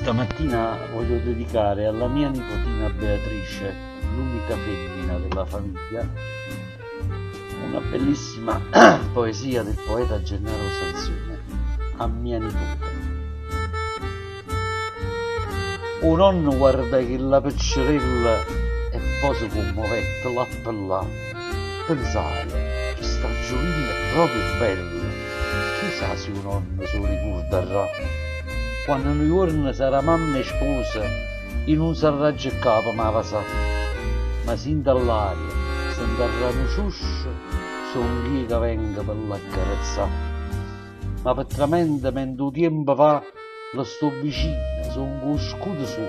Stamattina voglio dedicare alla mia nipotina Beatrice, l'unica femmina della famiglia, una bellissima poesia del poeta Gennaro Sansone, a mia nipote. O nonno, guarda che la peccerella e poi si commovette là per là. Pensai, che sta giovilla è proprio bella, chissà se un nonno se lo ricorderà. Quando un giorno sarà mamma e sposa, in un sarraggio e capo ma va sa, ma sin dall'aria, s'interrano ciuscio, son chi che venga per l'accarezzà. Ma praticamente mentre tempo va, la sto vicina, son con scudo suo,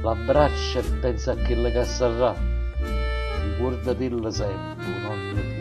l'abbraccia e pensa a quella che sarà. Ricordatela sempre, nonno